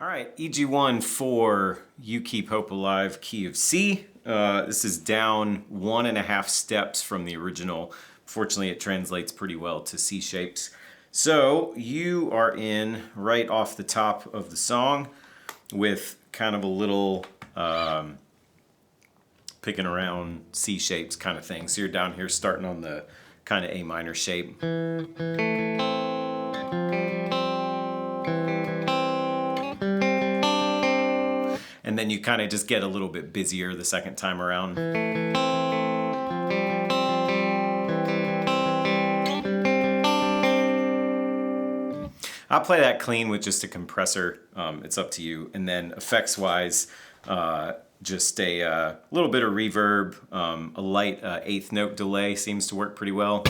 All right, EG1 for You Keep Hope Alive, key of C. This is down 1.5 steps from the original. Fortunately, it translates pretty well to C shapes. So you are in right off the top of the song with kind of a little picking around C shapes kind of thing. So you're down here starting on the kind of A minor shape. And then you kind of just get a little bit busier the second time around. I'll play that clean with just a compressor. It's up to you. And then effects-wise, just a little bit of reverb. A light eighth note delay seems to work pretty well.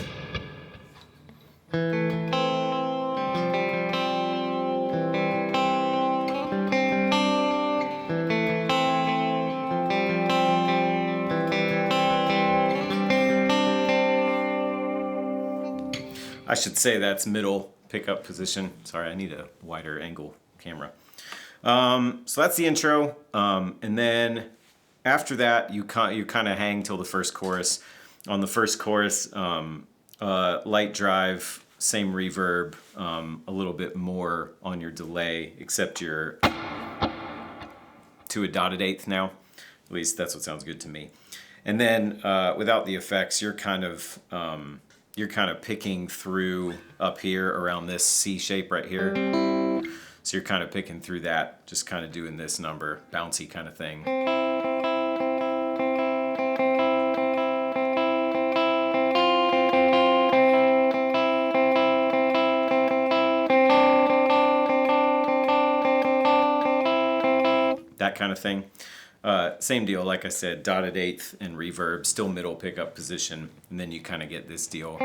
I should say that's middle pickup position. Sorry, I need a wider angle camera. So that's the intro. And then after that, you kind of hang till the first chorus. On the first chorus, light drive, same reverb, a little bit more on your delay, except you're to a dotted eighth now. At least that's what sounds good to me. And then without the effects, you're kind of picking through up here around this C shape right here. So you're kind of picking through that, just kind of doing this number, bouncy kind of thing. That kind of thing. Same deal, like I said, dotted eighth and reverb, still middle pickup position, and then you kind of get this deal.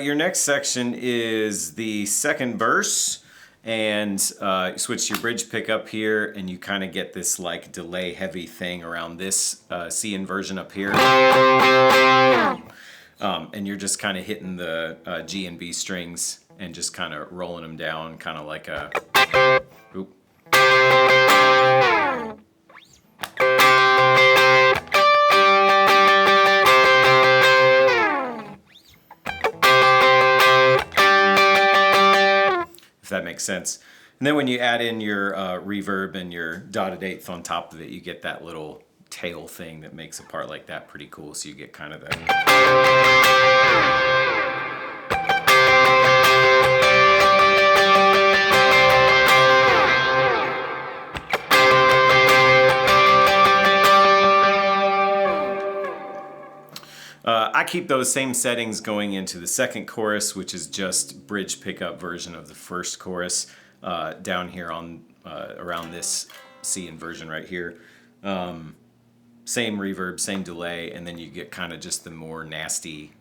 Your next section is the second verse, and you switch your bridge pickup here, and you kind of get this like delay heavy thing around this C inversion up here. And you're just kind of hitting the G and B strings and just kind of rolling them down, kind of like a... Oop. That makes sense. And then when you add in your reverb and your dotted eighth on top of it, you get that little tail thing that makes a part like that pretty cool. So you get kind of that. I keep those same settings going into the second chorus, which is just bridge pickup version of the first chorus, down here on around this C inversion right here. Same reverb, same delay, and then you get kind of just the more nasty.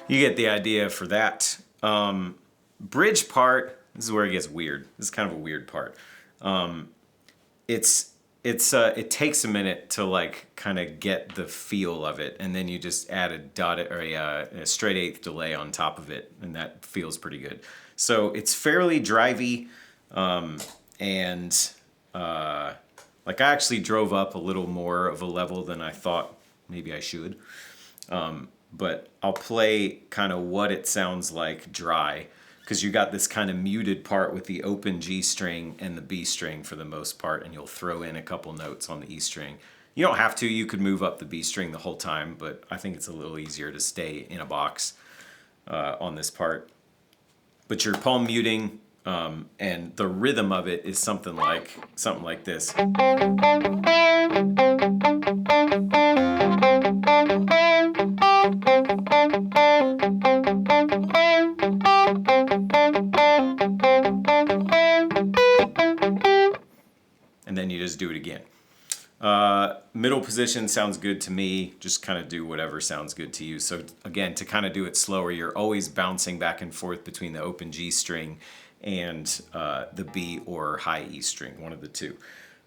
You get the idea for that. Bridge part, this is where it gets weird. This is kind of a weird part. It takes a minute to like kind of get the feel of it, and then you just add a dotted or a straight eighth delay on top of it, and that feels pretty good. So it's fairly drivey, and like I actually drove up a little more of a level than I thought maybe I should. But I'll play kind of what it sounds like dry, because you got this kind of muted part with the open G string and the B string for the most part, and you'll throw in a couple notes on the E string. You don't have to, you could move up the B string the whole time, but I think it's a little easier to stay in a box on this part. But you're palm muting, and the rhythm of it is something like this. and then you just do it again. Middle position sounds good to me. Just kind of do whatever sounds good to you. So again, to kind of do it slower, you're always bouncing back and forth between the open G string and the B or high E string, one of the two.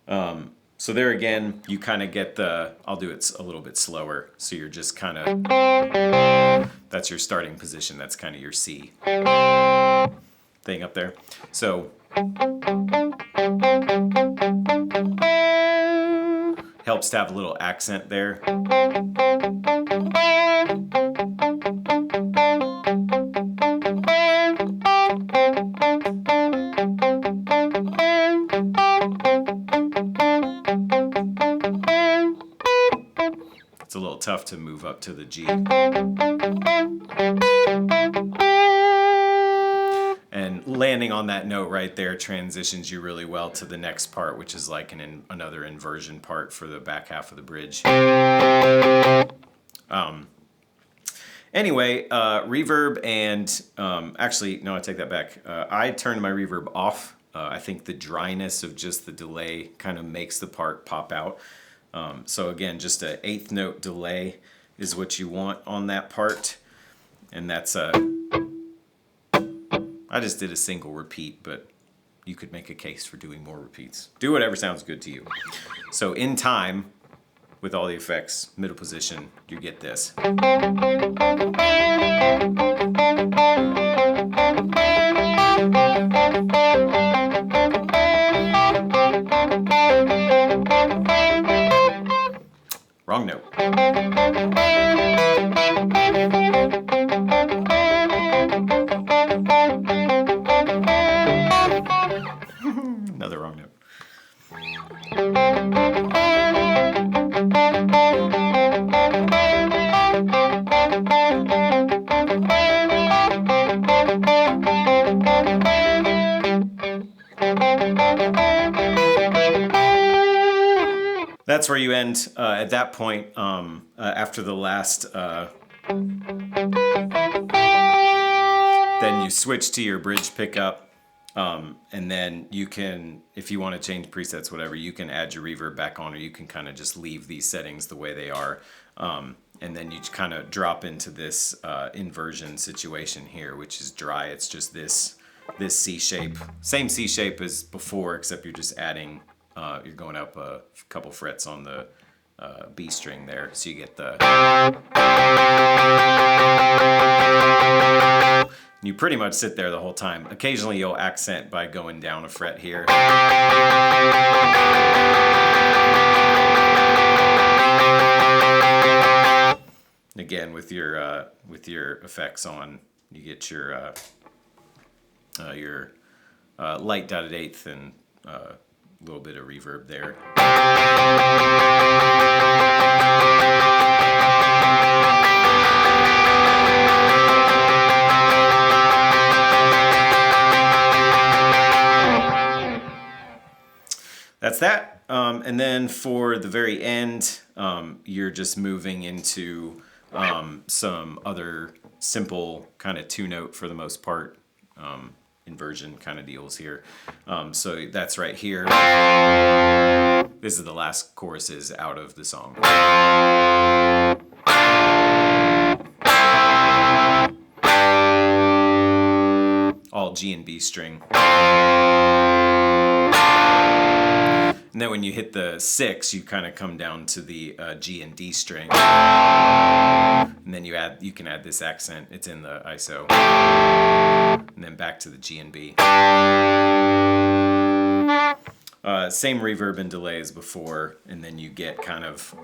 So there again, you kind of get the, I'll do it a little bit slower. So you're just kind of, that's your starting position. That's kind of your C thing up there. So helps to have a little accent there. It's a little tough to move up to the G. And landing on that note right there transitions you really well to the next part, which is like another inversion part for the back half of the bridge. Anyway, reverb and actually, no, I take that back. I turned my reverb off. I think the dryness of just the delay kind of makes the part pop out. So again, just an 1/8 note delay is what you want on that part. And that's I just did a single repeat, but you could make a case for doing more repeats. Do whatever sounds good to you. So in time, with all the effects, middle position, you get this. Wrong note. Another wrong note. That's where you end at that point after the last. Then you switch to your bridge pickup, and then you can, if you want to change presets, whatever, you can add your reverb back on, or you can kind of just leave these settings the way they are. And then you kind of drop into this inversion situation here, which is dry. It's just this C shape, same C shape as before, except you're just adding. You're going up a couple frets on the B string there, so you get the. You pretty much sit there the whole time. Occasionally you'll accent by going down a fret here. Again, with your effects on, you get your light dotted eighth and a little bit of reverb there. That's that. And then for the very end, you're just moving into some other simple kind of 2-note for the most part inversion kind of deals here. So that's right here. This is the last choruses out of the song. All G and B string. And then when you hit the 6, you kind of come down to the G and D string. And then you can add this accent. It's in the ISO. And then back to the G and B. Same reverb and delay as before. And then you get kind of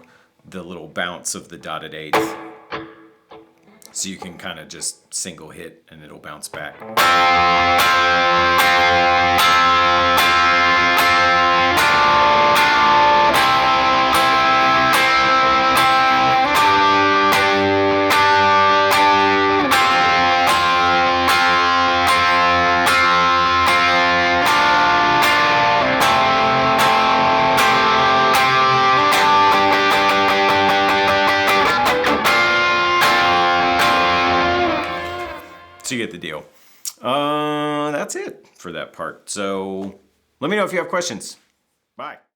the little bounce of the dotted eighth. So you can kind of just single hit and it'll bounce back. So you get the deal. That's it for that part. So let me know if you have questions. Bye.